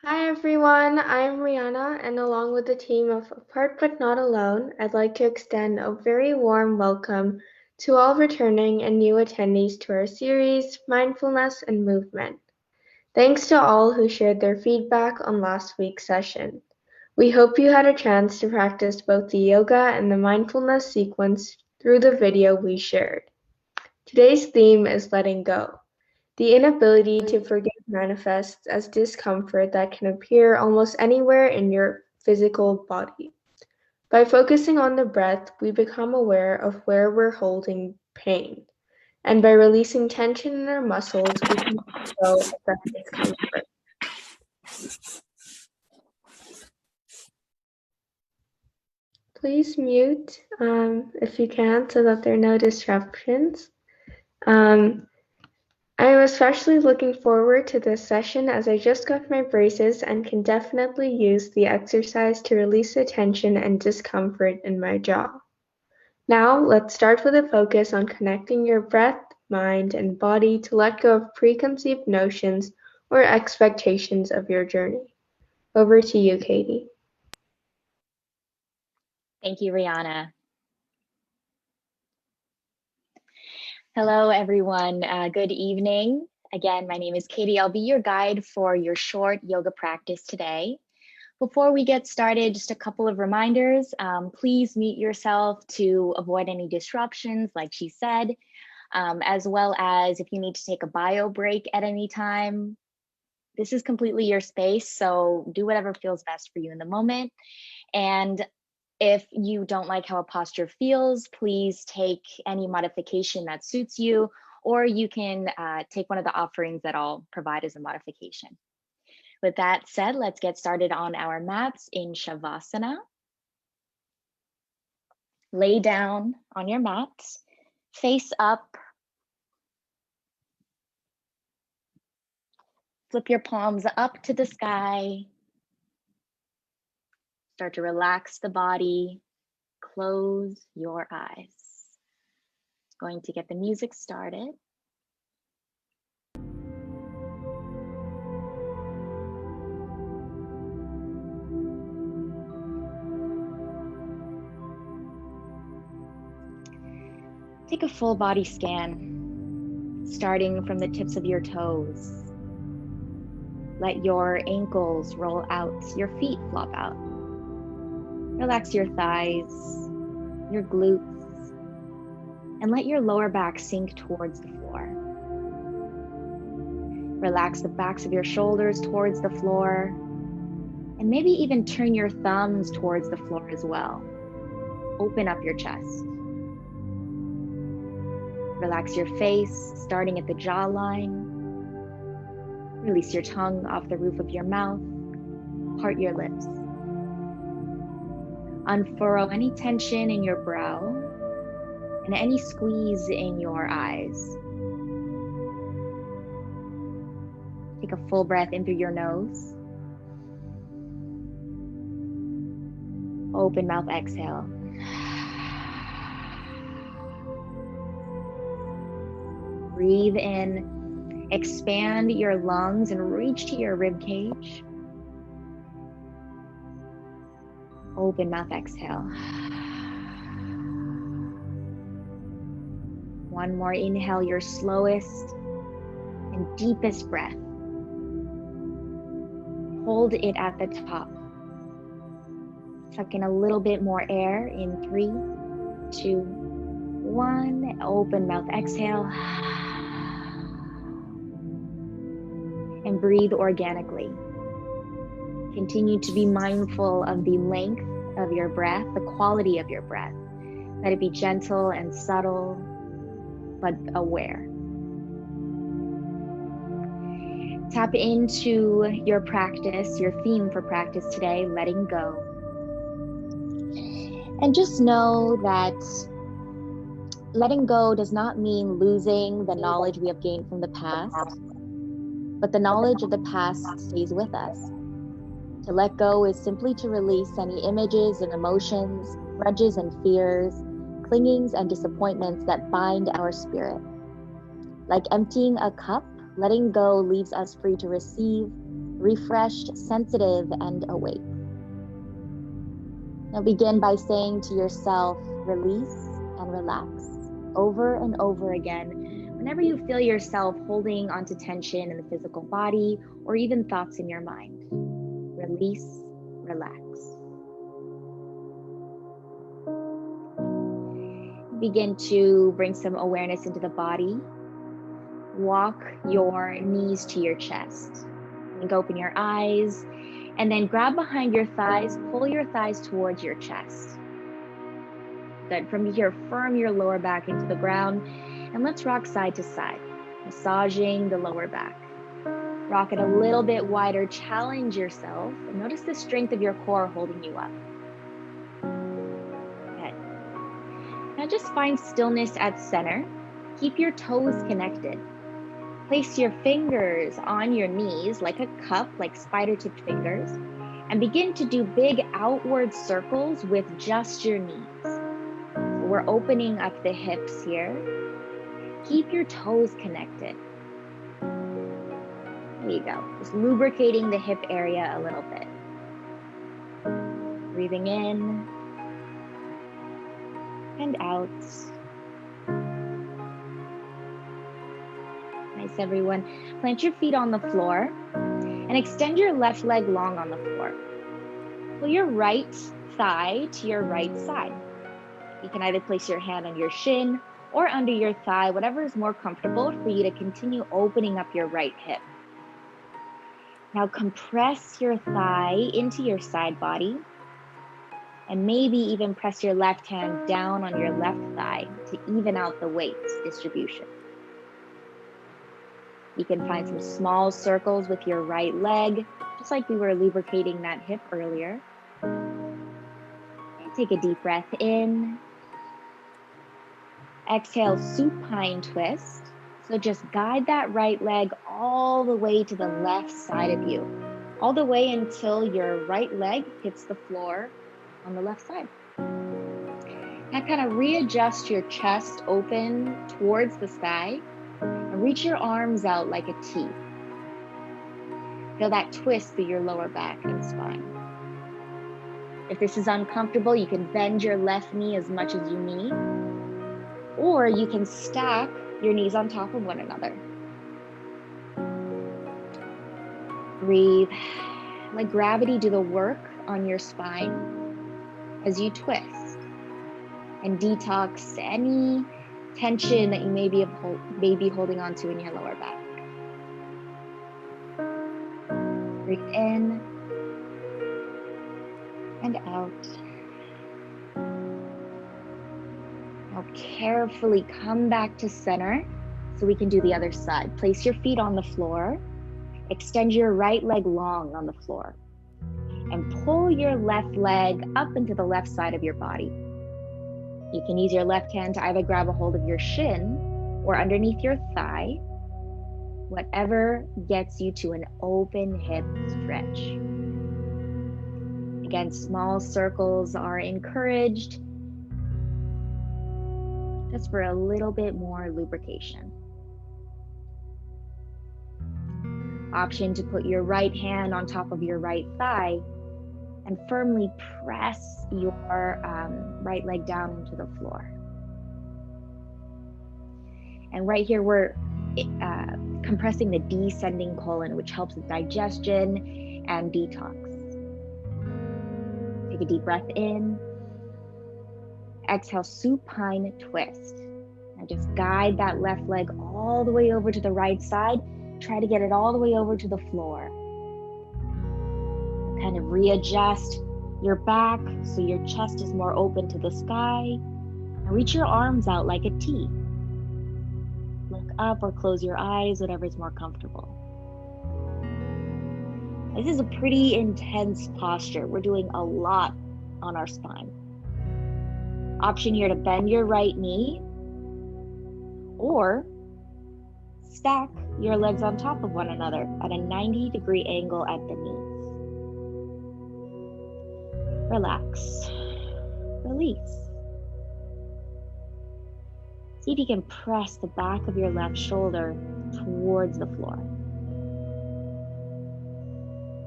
Hi everyone, I'm Rihanna, and along with the team of Apart But Not Alone, I'd like to extend a very warm welcome to all returning and new attendees to our series, Mindfulness and Movement. Thanks to all who shared their feedback on last week's session. We hope you had a chance to practice both the yoga and the mindfulness sequence through the video we shared. Today's theme is letting go. The inability to forgive manifests as discomfort that can appear almost anywhere in your physical body. By focusing on the breath, we become aware of where we're holding pain. And by releasing tension in our muscles, we can let go of that discomfort. Please mute if you can so that there are no disruptions. I am especially looking forward to this session as I just got my braces and can definitely use the exercise to release the tension and discomfort in my jaw. Now, let's start with a focus on connecting your breath, mind, and body to let go of preconceived notions or expectations of your journey. Over to you, Katie. Thank you, Rihanna. Hello, everyone. Good evening. Again, my name is Katie. I'll be your guide for your short yoga practice today. Before we get started, just a couple of reminders. Please mute yourself to avoid any disruptions, like she said, as well as if you need to take a bio break at any time. This is completely your space, so do whatever feels best for you in the moment. And if you don't like how a posture feels, please take any modification that suits you, or you can take one of the offerings that I'll provide as a modification. With that said, let's get started on our mats in Shavasana. Lay down on your mat, face up. Flip your palms up to the sky. Start to relax the body. Close your eyes. Going to get the music started. Take a full body scan, starting from the tips of your toes. Let your ankles roll out, your feet flop out. Relax your thighs, your glutes, and let your lower back sink towards the floor. Relax the backs of your shoulders towards the floor, and maybe even turn your thumbs towards the floor as well. Open up your chest. Relax your face, starting at the jawline. Release your tongue off the roof of your mouth. Part your lips. Unfurrow any tension in your brow and any squeeze in your eyes. Take a full breath in through your nose. Open mouth, exhale. Breathe in, expand your lungs and reach to your rib cage. Open mouth, exhale. One more inhale, your slowest and deepest breath. Hold it at the top. Suck in a little bit more air in 3, 2, 1. Open mouth, exhale. And breathe organically. Continue to be mindful of the length of your breath, the quality of your breath. Let it be gentle and subtle, but aware. Tap into your practice, your theme for practice today, letting go. And just know that letting go does not mean losing the knowledge we have gained from the past, but the knowledge of the past stays with us. To let go is simply to release any images and emotions, grudges and fears, clingings and disappointments that bind our spirit. Like emptying a cup, letting go leaves us free to receive, refreshed, sensitive, and awake. Now begin by saying to yourself, release and relax, over and over again, whenever you feel yourself holding onto tension in the physical body or even thoughts in your mind. Release, relax. Begin to bring some awareness into the body. Walk your knees to your chest. And open your eyes, and then grab behind your thighs, pull your thighs towards your chest. Good. From here, firm your lower back into the ground, and let's rock side to side, massaging the lower back. Rock it a little bit wider, challenge yourself, and notice the strength of your core holding you up. Good. Now just find stillness at center. Keep your toes connected. Place your fingers on your knees like a cup, like spider-tipped fingers, and begin to do big outward circles with just your knees. So we're opening up the hips here. Keep your toes connected. There you go. Just lubricating the hip area a little bit. Breathing in and out. Nice, everyone. Plant your feet on the floor and extend your left leg long on the floor. Pull your right thigh to your right side. You can either place your hand on your shin or under your thigh, whatever is more comfortable for you to continue opening up your right hip. Now compress your thigh into your side body and maybe even press your left hand down on your left thigh to even out the weight distribution. You can find some small circles with your right leg, just like we were lubricating that hip earlier. And take a deep breath in. Exhale, supine twist. So just guide that right leg all the way to the left side of you, all the way until your right leg hits the floor on the left side. Now kind of readjust your chest open towards the sky. And reach your arms out like a T. Feel that twist through your lower back and spine. If this is uncomfortable, you can bend your left knee as much as you need, or you can stack your knees on top of one another. Breathe. Let gravity do the work on your spine as you twist and detox any tension that you may be holding on to in your lower back. Breathe in and out. Now carefully come back to center so we can do the other side. Place your feet on the floor. Extend your right leg long on the floor. And pull your left leg up into the left side of your body. You can use your left hand to either grab a hold of your shin or underneath your thigh, whatever gets you to an open hip stretch. Again, small circles are encouraged just for a little bit more lubrication. Option to put your right hand on top of your right thigh and firmly press your right leg down into the floor. And right here, we're compressing the descending colon, which helps with digestion and detox. Take a deep breath in. Exhale, supine twist. Now just guide that left leg all the way over to the right side. Try to get it all the way over to the floor. Kind of readjust your back so your chest is more open to the sky. And reach your arms out like a T. Look up or close your eyes, whatever is more comfortable. This is a pretty intense posture. We're doing a lot on our spine. Option here to bend your right knee or stack your legs on top of one another at a 90-degree angle at the knees. Relax. Release. See if you can press the back of your left shoulder towards the floor.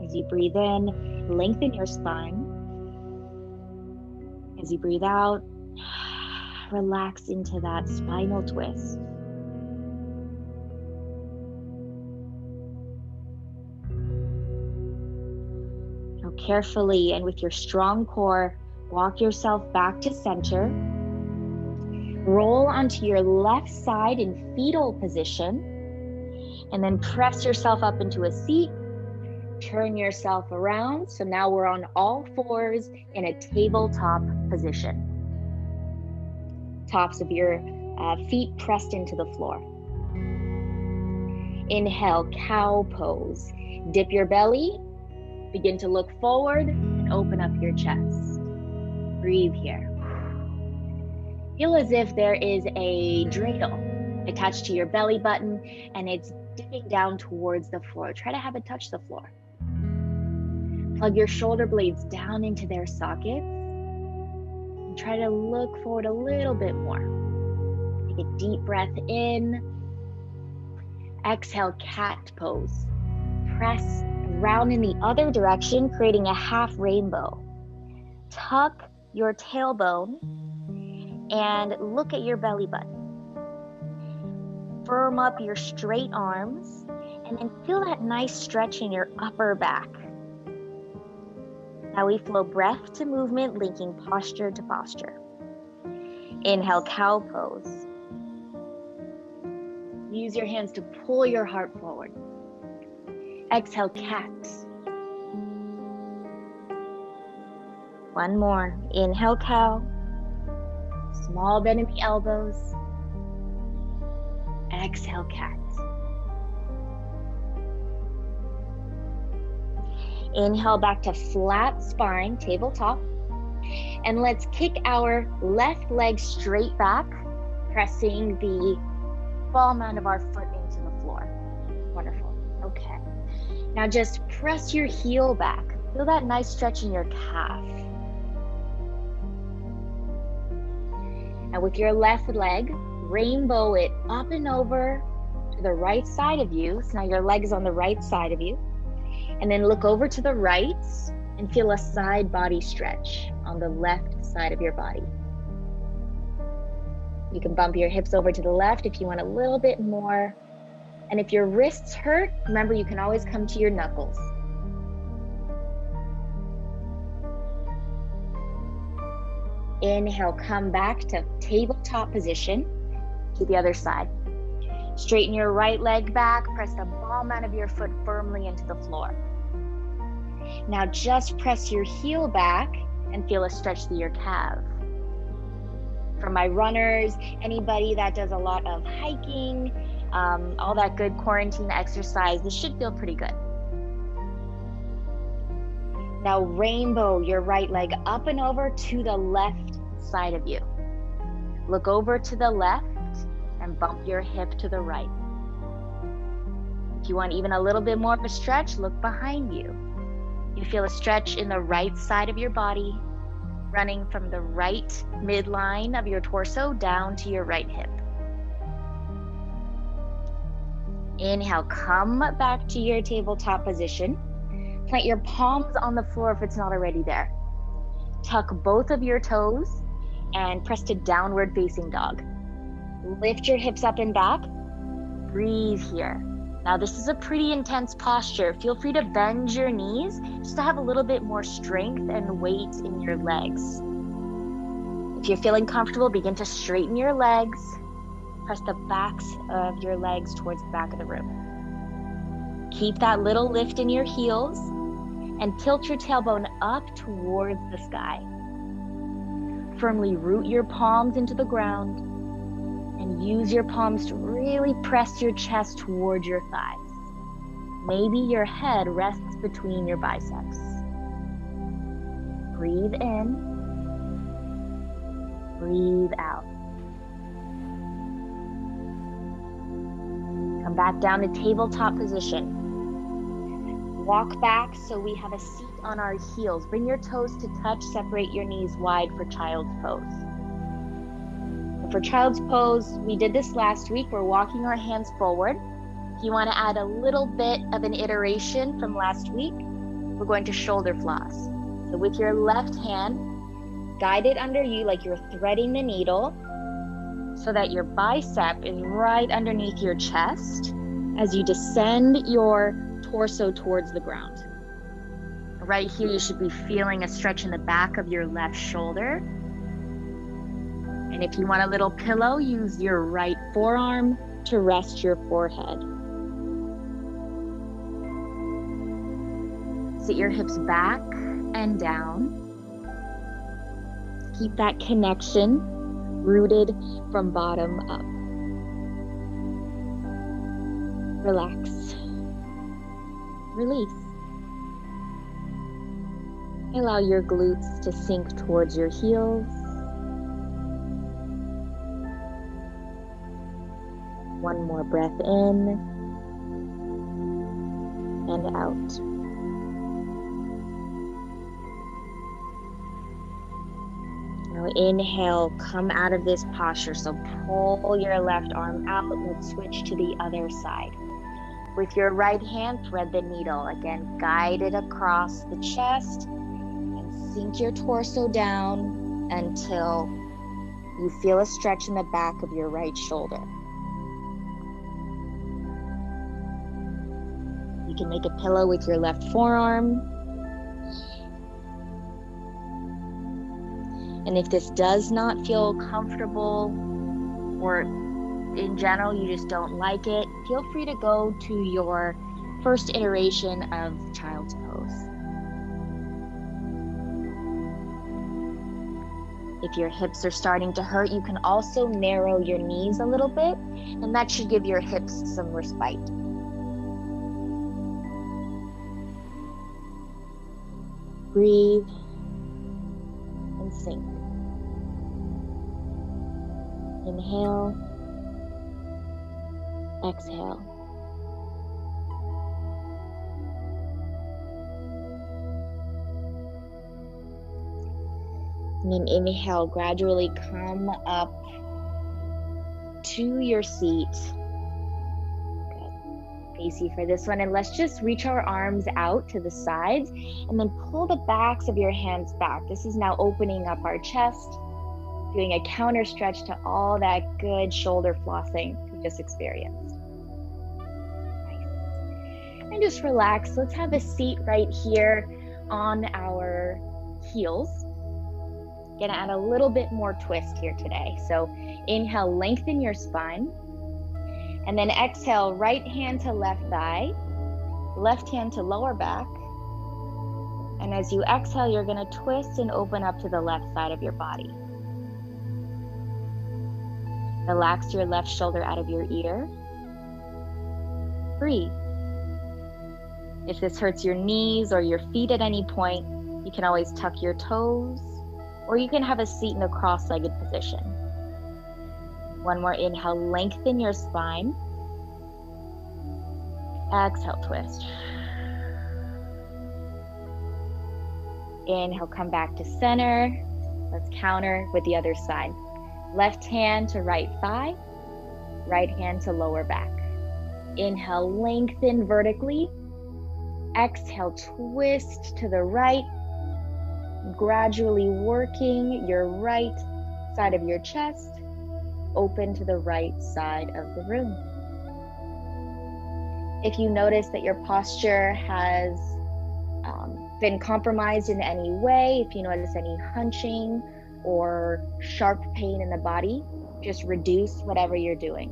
As you breathe in, lengthen your spine. As you breathe out, relax into that spinal twist. Now carefully and with your strong core, walk yourself back to center. Roll onto your left side in fetal position, and then press yourself up into a seat. Turn yourself around. So now we're on all fours in a tabletop position. Tops of your feet pressed into the floor. Inhale, cow pose. Dip your belly. Begin to look forward and open up your chest. Breathe here. Feel as if there is a dreidel attached to your belly button and it's dipping down towards the floor. Try to have it touch the floor. Plug your shoulder blades down into their sockets and try to look forward a little bit more. Take a deep breath in. Exhale, cat pose. Press round in the other direction, creating a half rainbow. Tuck your tailbone and look at your belly button. Firm up your straight arms and then feel that nice stretch in your upper back. Now we flow breath to movement, linking posture to posture. Inhale, cow pose. Use your hands to pull your heart forward. Exhale, cat. One more. Inhale, cow. Small bend in the elbows. Exhale, cat. Inhale back to flat spine, tabletop. And let's kick our left leg straight back, pressing the ball mound of our foot into the floor. Wonderful. Okay. Now just press your heel back. Feel that nice stretch in your calf. Now with your left leg, rainbow it up and over to the right side of you. So now your leg is on the right side of you. And then look over to the right and feel a side body stretch on the left side of your body. You can bump your hips over to the left if you want a little bit more. And if your wrists hurt, remember you can always come to your knuckles. Inhale, come back to tabletop position to the other side. Straighten your right leg back, press the ball mound of your foot firmly into the floor. Now just press your heel back and feel a stretch through your calf. For my runners, anybody that does a lot of hiking, all that good quarantine exercise, this should feel pretty good. Now rainbow your right leg up and over to the left side of you. Look over to the left and bump your hip to the right. If you want even a little bit more of a stretch, look behind you. You feel a stretch in the right side of your body, running from the right midline of your torso down to your right hip. Inhale, come back to your tabletop position. Plant your palms on the floor if it's not already there. Tuck both of your toes and press to downward facing dog. Lift your hips up and back. Breathe here. Now this is a pretty intense posture. Feel free to bend your knees just to have a little bit more strength and weight in your legs. If you're feeling comfortable, begin to straighten your legs. Press the backs of your legs towards the back of the room. Keep that little lift in your heels and tilt your tailbone up towards the sky. Firmly root your palms into the ground and use your palms to really press your chest towards your thighs. Maybe your head rests between your biceps. Breathe in, breathe out. Come back down to tabletop position. Walk back so we have a seat on our heels. Bring your toes to touch, separate your knees wide for child's pose. And for child's pose, we did this last week. We're walking our hands forward. If you want to add a little bit of an iteration from last week, we're going to shoulder floss. So with your left hand, guide it under you like you're threading the needle so that your bicep is right underneath your chest as you descend your torso towards the ground. Right here, you should be feeling a stretch in the back of your left shoulder. And if you want a little pillow, use your right forearm to rest your forehead. Sit your hips back and down. Keep that connection rooted from bottom up. Relax. Release. Allow your glutes to sink towards your heels. One more breath in and out. Now inhale, come out of this posture. So pull your left arm out. Let's switch to the other side. With your right hand, thread the needle. Again, guide it across the chest and sink your torso down until you feel a stretch in the back of your right shoulder. You can make a pillow with your left forearm. And if this does not feel comfortable, or in general you just don't like it, feel free to go to your first iteration of child's pose. If your hips are starting to hurt, you can also narrow your knees a little bit, and that should give your hips some respite. Breathe and sink. Inhale, exhale. And then inhale, gradually come up to your seat. Good. Easy for this one. And let's just reach our arms out to the sides and then pull the backs of your hands back. This is now opening up our chest, doing a counter stretch to all that good shoulder flossing we just experienced. Nice. And just relax. Let's have a seat right here on our heels. Gonna add a little bit more twist here today. So inhale, lengthen your spine. And then exhale, right hand to left thigh, left hand to lower back. And as you exhale, you're gonna twist and open up to the left side of your body. Relax your left shoulder out of your ear. Breathe. If this hurts your knees or your feet at any point, you can always tuck your toes, or you can have a seat in a cross-legged position. One more inhale, lengthen your spine. Exhale, twist. Inhale, come back to center. Let's counter with the other side. Left hand to right thigh, right hand to lower back. Inhale, lengthen vertically. Exhale, twist to the right, gradually working your right side of your chest, open to the right side of the room. If you notice that your posture has been compromised in any way, if you notice any hunching or sharp pain in the body, just reduce whatever you're doing.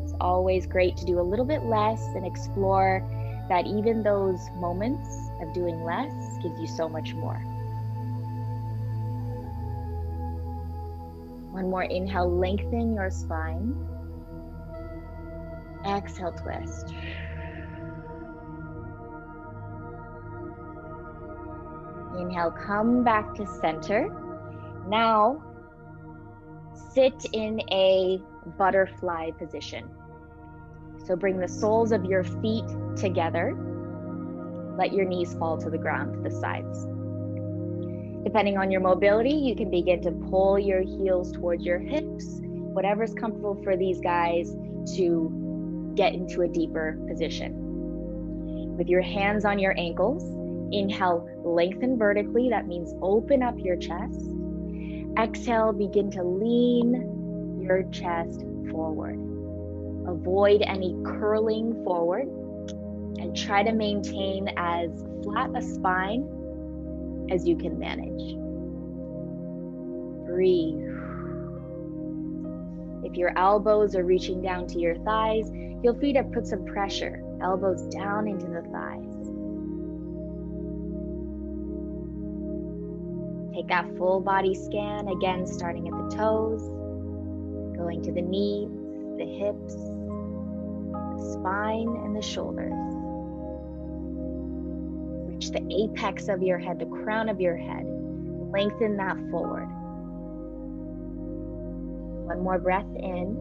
It's always great to do a little bit less and explore that even those moments of doing less gives you so much more. One more inhale, lengthen your spine. Exhale, twist. Inhale, come back to center. Now, sit in a butterfly position. So bring the soles of your feet together. Let your knees fall to the ground, to the sides. Depending on your mobility, you can begin to pull your heels towards your hips, whatever's comfortable for these guys to get into a deeper position. With your hands on your ankles, inhale, lengthen vertically. That means open up your chest. Exhale, begin to lean your chest forward. Avoid any curling forward and try to maintain as flat a spine as you can manage. Breathe. If your elbows are reaching down to your thighs, feel free to put some pressure, elbows down into the thighs. Take that full body scan, again starting at the toes, going to the knees, the hips, the spine, and the shoulders. Reach the apex of your head, the crown of your head. Lengthen that forward. One more breath in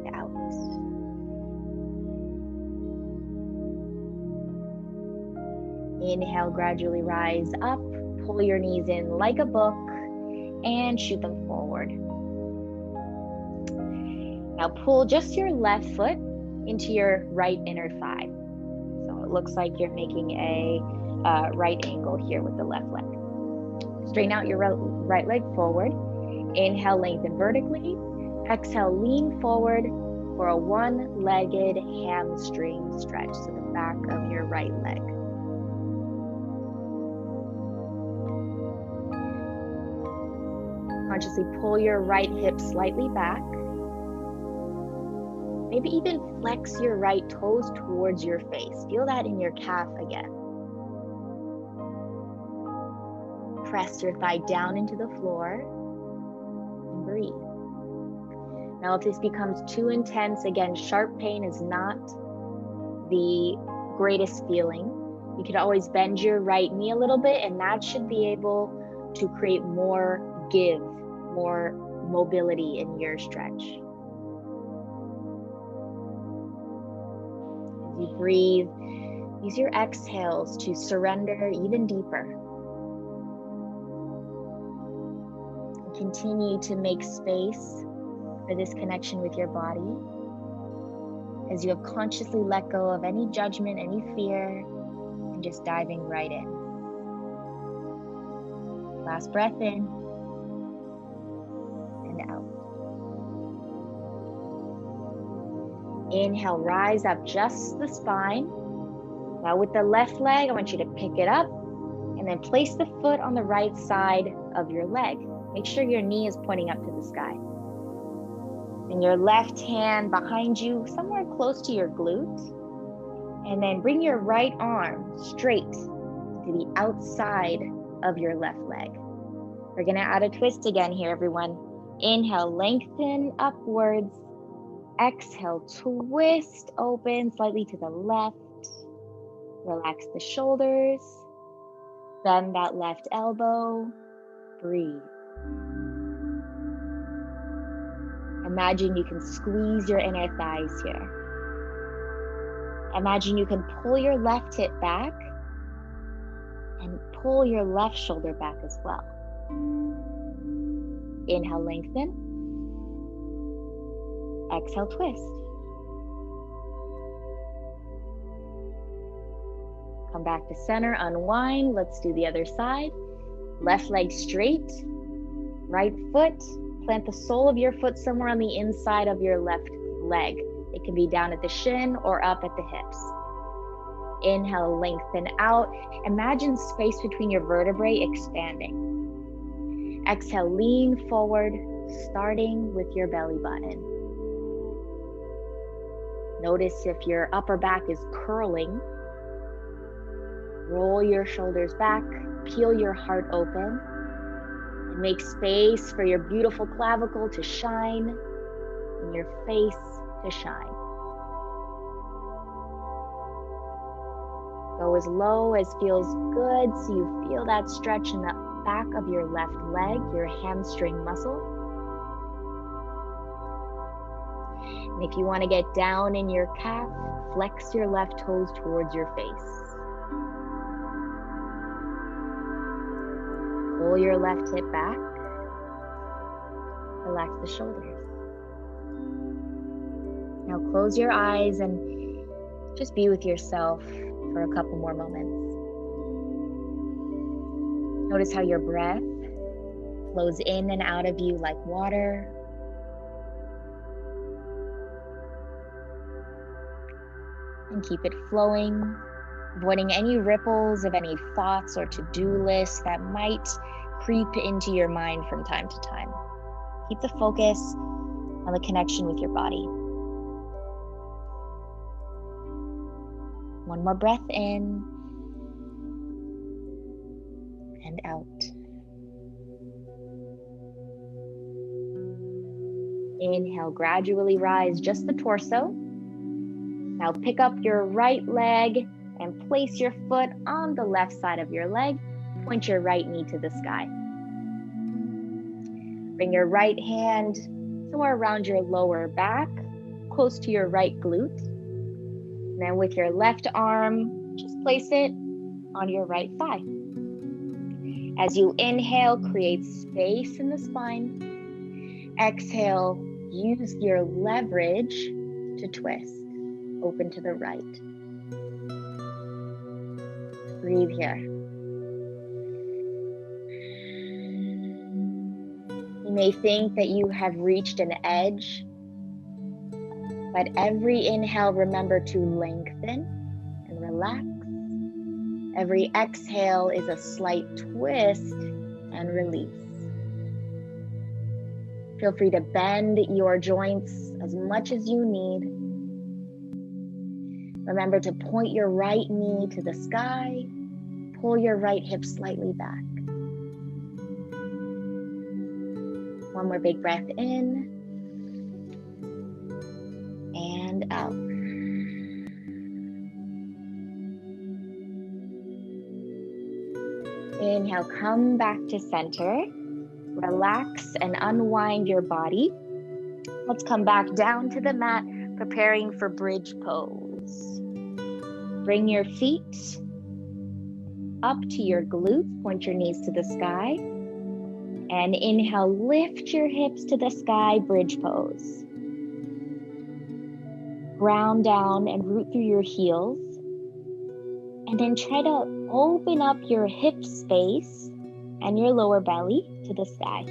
and out. Inhale, gradually rise up, pull your knees in like a book and shoot them forward. Now pull just your left foot into your right inner thigh. So it looks like you're making a right angle here with the left leg. Straighten out your right leg forward. Inhale, lengthen vertically. Exhale, lean forward for a one-legged hamstring stretch. So the back of your right leg. Consciously pull your right hip slightly back. Maybe even flex your right toes towards your face. Feel that in your calf again. Press your thigh down into the floor and breathe. Now, if this becomes too intense, again, sharp pain is not the greatest feeling. You could always bend your right knee a little bit, and that should be able to create more give, more mobility in your stretch. As you breathe, use your exhales to surrender even deeper. Continue to make space for this connection with your body as you have consciously let go of any judgment, any fear, and just diving right in. Last breath in and out. Inhale, rise up just the spine. Now with the left leg, I want you to pick it up and then place the foot on the right side of your leg. Make sure your knee is pointing up to the sky. And your left hand behind you, somewhere close to your glute. And then bring your right arm straight to the outside of your left leg. We're gonna add a twist again here, everyone. Inhale, lengthen upwards. Exhale, twist open slightly to the left. Relax the shoulders. Bend that left elbow. Breathe. Imagine you can squeeze your inner thighs here. Imagine you can pull your left hip back and pull your left shoulder back as well. Inhale, lengthen. Exhale, twist. Come back to center, unwind. Let's do the other side. Left leg straight, right foot. Plant the sole of your foot somewhere on the inside of your left leg. It can be down at the shin or up at the hips. Inhale, lengthen out. Imagine space between your vertebrae expanding. Exhale, lean forward, starting with your belly button. Notice if your upper back is curling. Roll your shoulders back, peel your heart open. Make space for your beautiful clavicle to shine and your face to shine. Go as low as feels good so you feel that stretch in the back of your left leg, your hamstring muscle. And if you want to get down in your calf, flex your left toes towards your face. Pull your left hip back. Relax the shoulders. Now close your eyes and Just be with yourself for a couple more moments. Notice how your breath flows in and out of you like water. And keep it flowing, avoiding any ripples of any thoughts or to-do lists that might creep into your mind from time to time. Keep the focus on the connection with your body. One more breath in and out. Inhale, gradually rise just the torso. Now pick up your right leg and place your foot on the left side of your leg. Point your right knee to the sky. Bring your right hand somewhere around your lower back, close to your right glute. And then with your left arm, just place it on your right thigh. As you inhale, create space in the spine. Exhale, use your leverage to twist. Open to the right. Breathe here. You may think that you have reached an edge, but every inhale, remember to lengthen and relax. Every exhale is a slight twist and release. Feel free to bend your joints as much as you need. Remember to point your right knee to the sky. Pull your right hip slightly back. One more big breath in and out. Inhale, come back to center. Relax and unwind your body. Let's come back down to the mat, preparing for bridge pose. Bring your feet up to your glutes, point your knees to the sky. And inhale, lift your hips to the sky, bridge pose. Ground down and root through your heels. And then try to open up your hip space and your lower belly to the sky.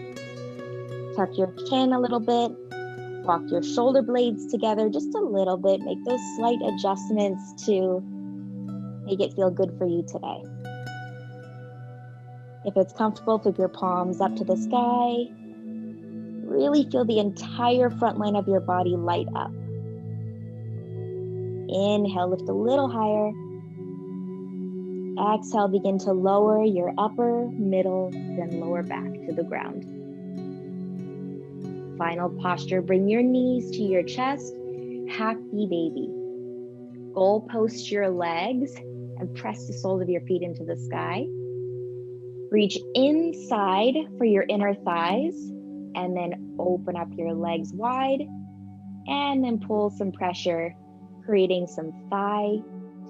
Tuck your chin a little bit. Walk your shoulder blades together just a little bit. Make those slight adjustments to make it feel good for you today. If it's comfortable, flip your palms up to the sky. Really feel the entire front line of your body light up. Inhale, lift a little higher. Exhale, begin to lower your upper, middle, then lower back to the ground. Final posture, bring your knees to your chest. Happy baby. Goal post your legs and press the soles of your feet into the sky. Reach inside for your inner thighs and then open up your legs wide and then pull some pressure, creating some thigh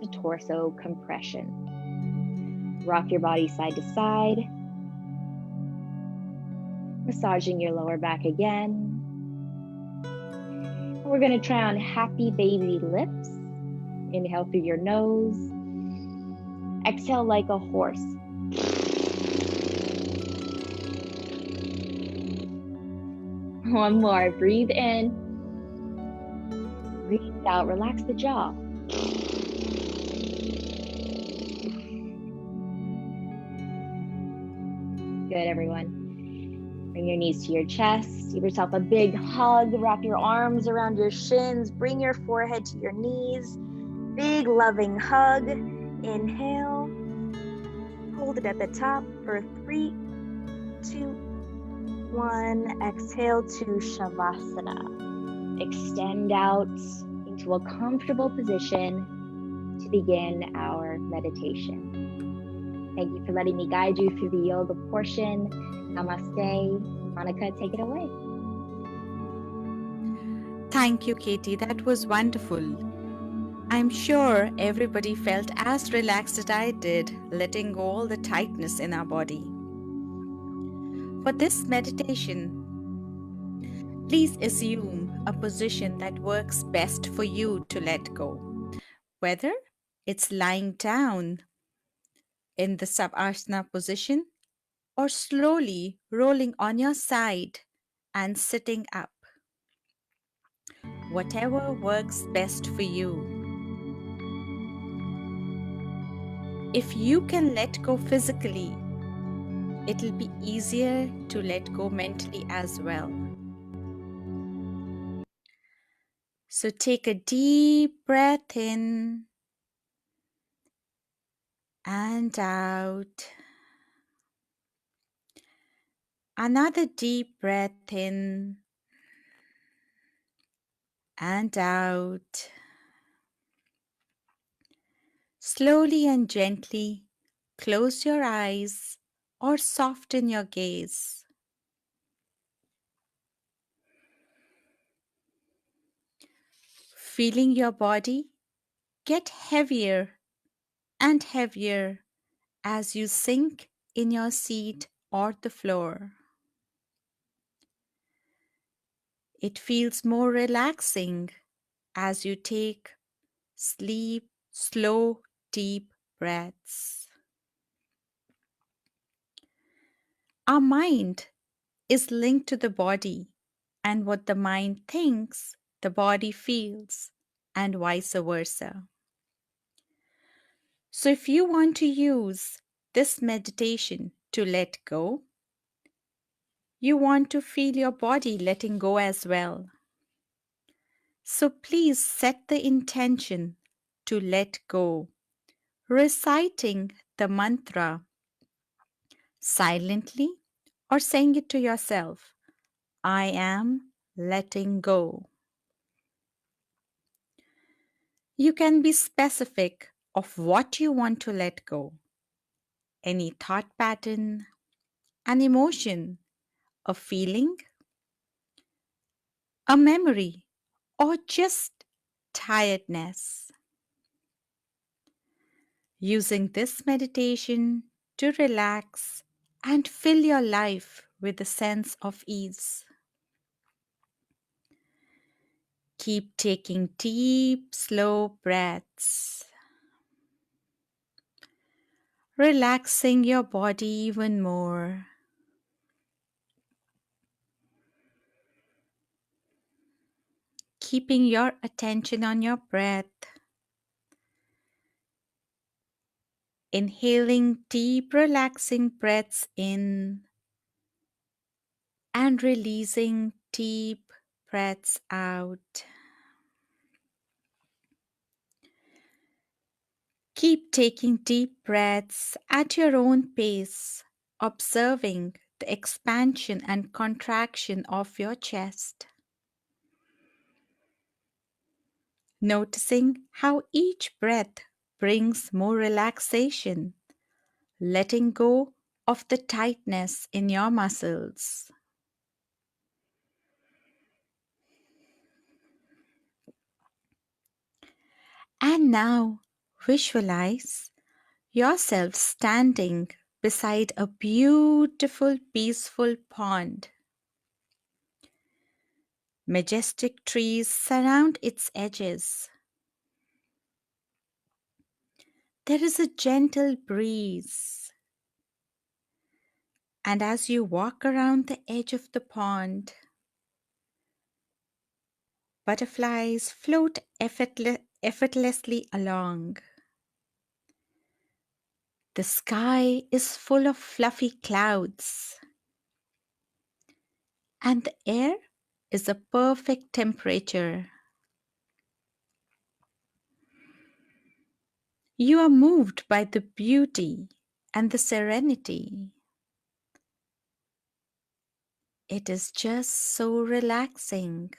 to torso compression. Rock your body side to side, massaging your lower back again. We're going to try on happy baby lips. Inhale through your nose. Exhale like a horse. One more. Breathe in. Breathe out. Relax the jaw. Good, everyone. Bring your knees to your chest. Give yourself a big hug. Wrap your arms around your shins. Bring your forehead to your knees. Big loving hug. Inhale. Hold it at the top for 3, 2, 1. Exhale to Shavasana. Extend out into a comfortable position to begin our meditation. Thank you for letting me guide you through the yoga portion. Namaste. Monica, take it away. Thank you, Katie. That was wonderful. I'm sure everybody felt as relaxed as I did, letting go all the tightness in our body. For this meditation, please assume a position that works best for you to let go. whether it's lying down in the Savasana position or slowly rolling on your side and sitting up. Whatever works best for you. If you can let go physically, it'll be easier to let go mentally as well. So take a deep breath in and out. Another deep breath in and out. Slowly and gently close your eyes or soften your gaze. Feeling your body get heavier and heavier as you sink in your seat or the floor. It feels more relaxing as you take slow, deep breaths. Our mind is linked to the body, and what the mind thinks, the body feels, and vice versa. So, if you want to use this meditation to let go, you want to feel your body letting go as well. So, please set the intention to let go, reciting the mantra silently or saying it to yourself. I am letting go. You can be specific of what you want to let go. Any thought pattern, an emotion, a feeling, a memory, or just tiredness. Using this meditation to relax and fill your life with a sense of ease. Keep taking deep, slow breaths, relaxing your body even more. Keeping your attention on your breath. Inhaling deep, relaxing breaths in and releasing deep breaths out. Keep taking deep breaths at your own pace, observing the expansion and contraction of your chest. Noticing how each breath brings more relaxation, letting go of the tightness in your muscles. And now visualize yourself standing beside a beautiful, peaceful pond. Majestic trees surround its edges. There is a gentle breeze. And as you walk around the edge of the pond, butterflies float effortlessly along. The sky is full of fluffy clouds, and the air is a perfect temperature. You are moved by the beauty and the serenity. It is just so relaxing.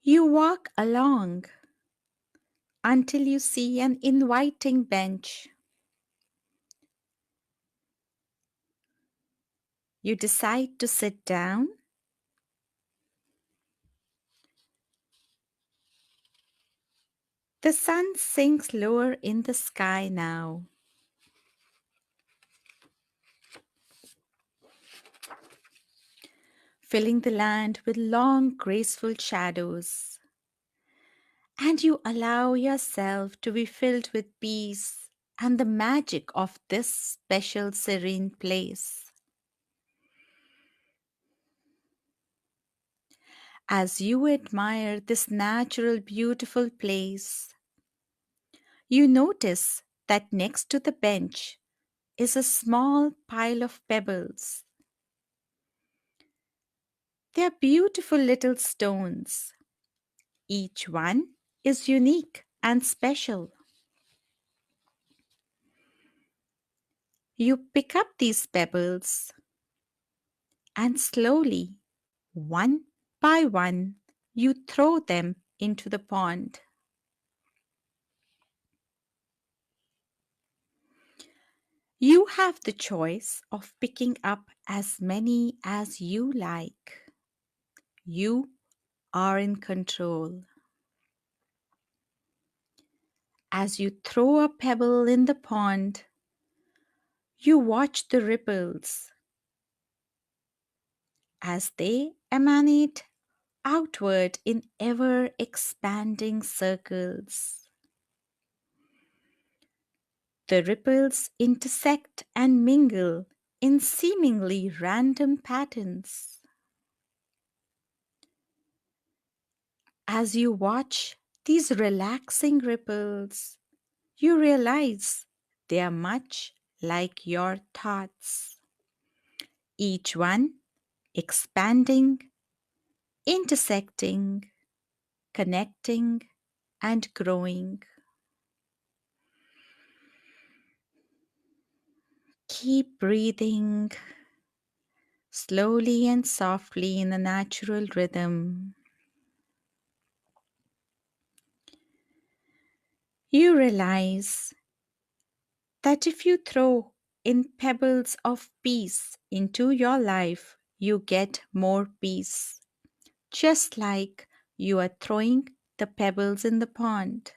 You walk along until you see an inviting bench. You decide to sit down. The sun sinks lower in the sky now. filling the land with long, graceful shadows. And you allow yourself to be filled with peace and the magic of this special, serene place. As you admire this natural, beautiful place, you notice that next to the bench is a small pile of pebbles. They are beautiful little stones. Each one is unique and special. You pick up these pebbles and slowly, one by one, you throw them into the pond. You have the choice of picking up as many as you like. You are in control. As you throw a pebble in the pond, you watch the ripples as they emanate outward in ever expanding circles. The ripples intersect and mingle in seemingly random patterns. As you watch these relaxing ripples, you realize they are much like your thoughts, each one expanding, intersecting, connecting, and growing. Keep breathing slowly and softly in a natural rhythm. You realize that if you throw in pebbles of peace into your life, you get more peace, just like you are throwing the pebbles in the pond.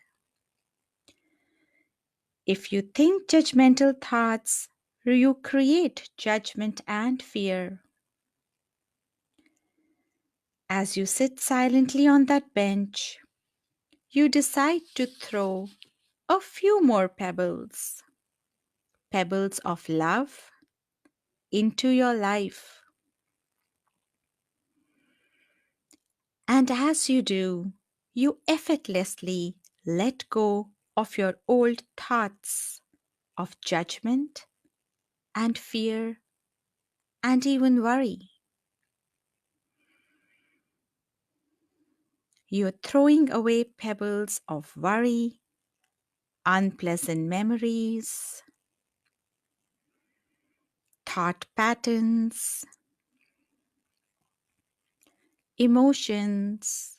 If you think judgmental thoughts, you create judgment and fear. As you sit silently on that bench, you decide to throw a few more pebbles, pebbles of love, into your life. And as you do, you effortlessly let go of your old thoughts of judgment and fear and even worry. You're throwing away pebbles of worry, unpleasant memories, thought patterns, emotions,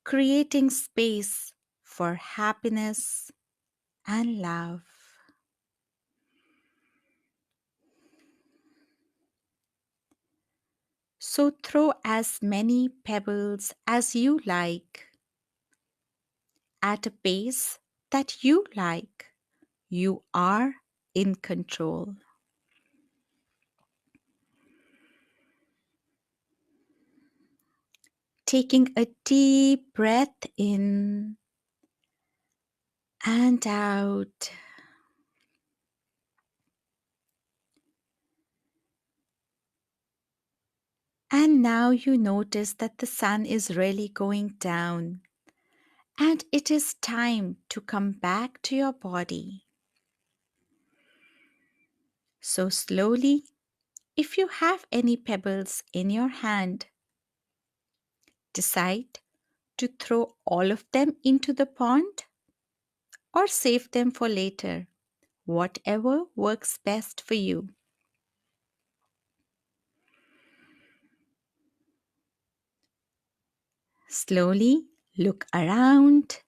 creating space for happiness and love. So throw as many pebbles as you like at a pace that you like. You are in control. Taking a deep breath in and out. And now you notice that the sun is really going down, and it is time to come back to your body. So slowly, if you have any pebbles in your hand, decide to throw all of them into the pond or save them for later, whatever works best for you. Slowly look around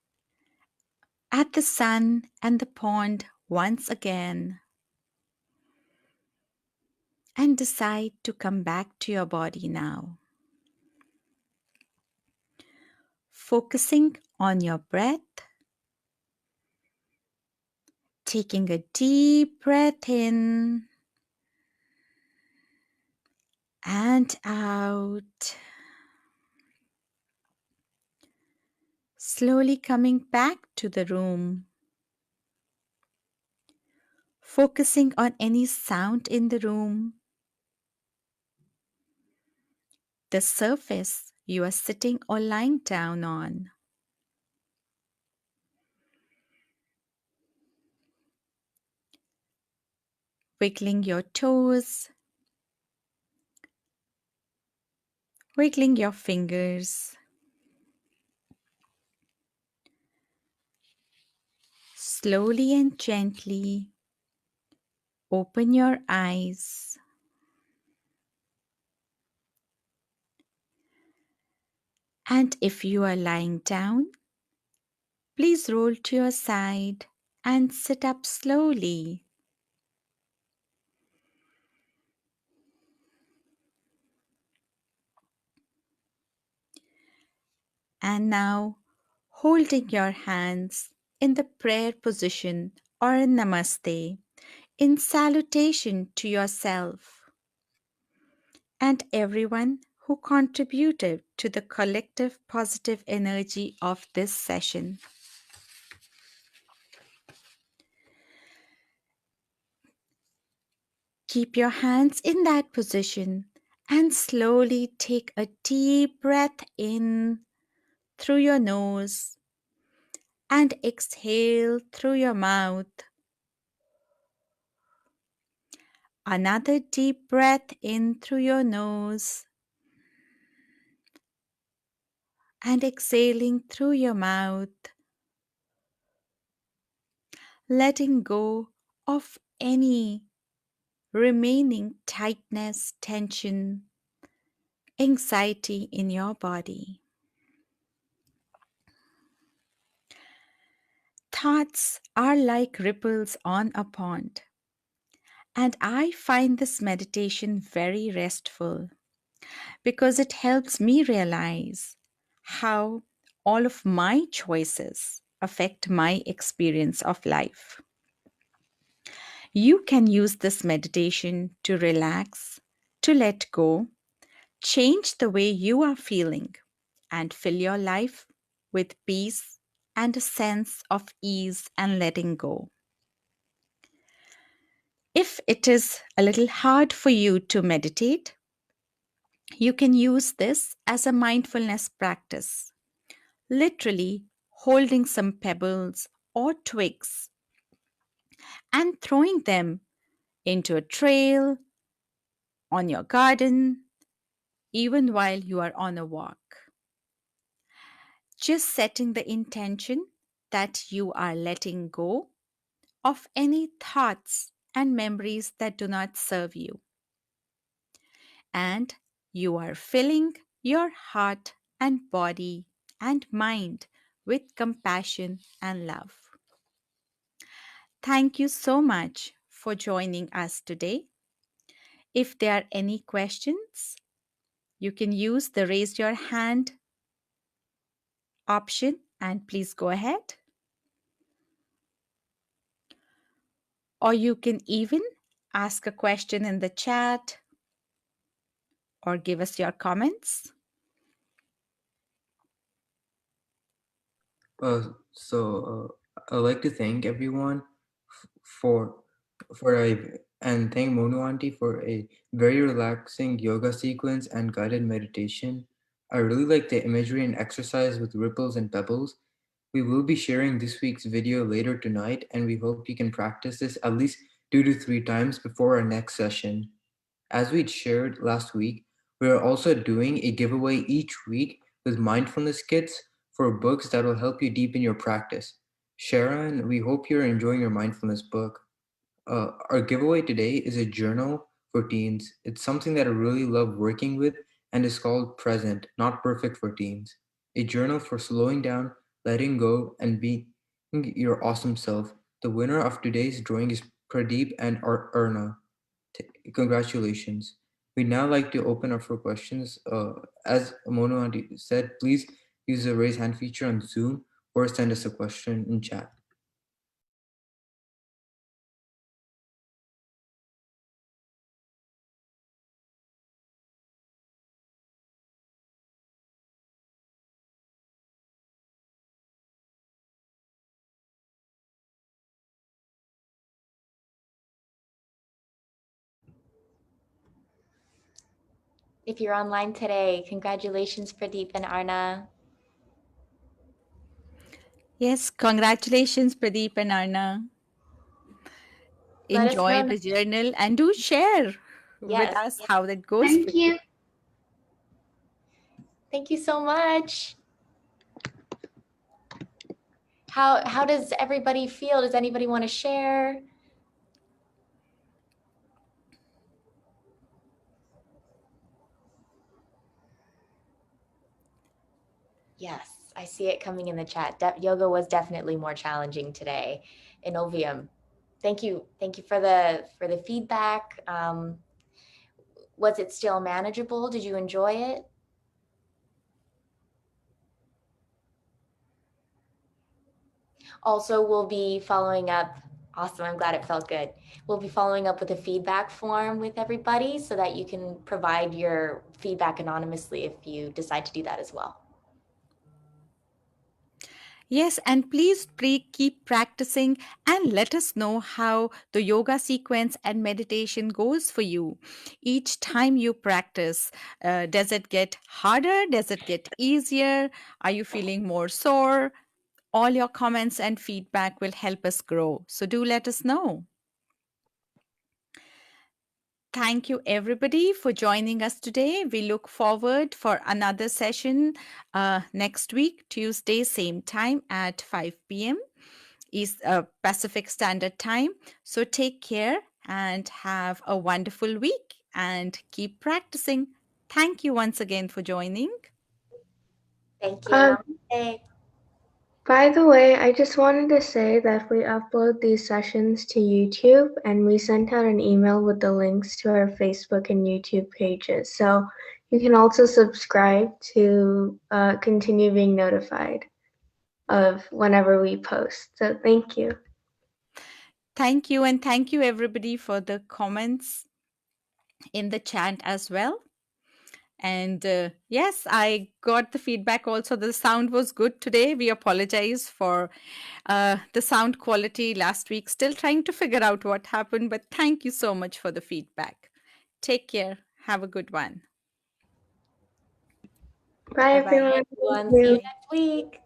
at the sun and the pond once again and decide to come back to your body now. Focusing on your breath, taking a deep breath in and out. Slowly coming back to the room, focusing on any sound in the room, the surface you are sitting or lying down on. Wiggling your toes, wiggling your fingers. Slowly and gently open your eyes. And if you are lying down, please roll to your side and sit up slowly. And now, holding your hands in the prayer position or in namaste, in salutation to yourself and everyone who contributed to the collective positive energy of this session. Keep your hands in that position and slowly take a deep breath in through your nose and exhale through your mouth. Another deep breath in through your nose and exhaling through your mouth, letting go of any remaining tightness, tension, anxiety in your body. Thoughts are like ripples on a pond, and I find this meditation very restful because it helps me realize how all of my choices affect my experience of life. You can use this meditation to relax, to let go, change the way you are feeling, and fill your life with peace and a sense of ease and letting go. If it is a little hard for you to meditate, you can use this as a mindfulness practice, literally holding some pebbles or twigs and throwing them into a trail, on your garden, even while you are on a walk. Just setting the intention that you are letting go of any thoughts and memories that do not serve you. And you are filling your heart and body and mind with compassion and love. Thank you so much for joining us today. If there are any questions, you can use the raise your hand option and please go ahead. Or you can even ask a question in the chat or give us your comments. I'd like to thank everyone for and thank Monu Auntie for a very relaxing yoga sequence and guided meditation. I really like the imagery and exercise with ripples and pebbles. We will be sharing this week's video later tonight, and we hope you can practice this at least 2 to 3 times before our next session. As we'd shared last week, we are also doing a giveaway each week with mindfulness kits for books that will help you deepen your practice. Sharon, we hope you're enjoying your mindfulness book. Our giveaway today is a journal for teens. It's something that I really love working with and is called Present, Not Perfect for Teens. A journal for slowing down, letting go, and being your awesome self. The winner of today's drawing is Pradeep and Erna. Congratulations. We'd now like to open up for questions. As Mono Auntie said, please use the raise hand feature on Zoom or send us a question in chat. if you're online today. Congratulations, Pradeep and Arna. Yes, congratulations, Pradeep and Arna. Let us Enjoy know. the journal and do share with Yes. us how that goes for Thank you. you. Thank you so much. How does everybody feel? Does anybody want to share? Yes, I see it coming in the chat. Yoga was definitely more challenging today in Ovium. Thank you for the feedback. Was it still manageable? Did you enjoy it? Also, we'll be following up. Awesome, I'm glad it felt good. We'll be following up with a feedback form with everybody so that you can provide your feedback anonymously if you decide to do that as well. Yes, and please keep practicing and let us know how the yoga sequence and meditation goes for you. Each time you practice, does it get harder? Does it get easier? Are you feeling more sore? All your comments and feedback will help us grow. So do let us know. Thank you everybody for joining us today. We look forward for another session next week, Tuesday, same time at 5 p.m. Pacific Standard Time. So take care and have a wonderful week and keep practicing. Thank you once again for joining. Thank you. Um, Namaste. By the way, I just wanted to say that we upload these sessions to YouTube and we sent out an email with the links to our Facebook and YouTube pages. So you can also subscribe to continue being notified of whenever we post. So thank you. Thank you, and thank you everybody for the comments in the chat as well. And yes, I got the feedback also. The sound was good today. We apologize for the sound quality last week. Still trying to figure out what happened, but thank you so much for the feedback. Take care. Have a good one. Bye, Bye bye. everyone. Thank Everyone, see you you. next week.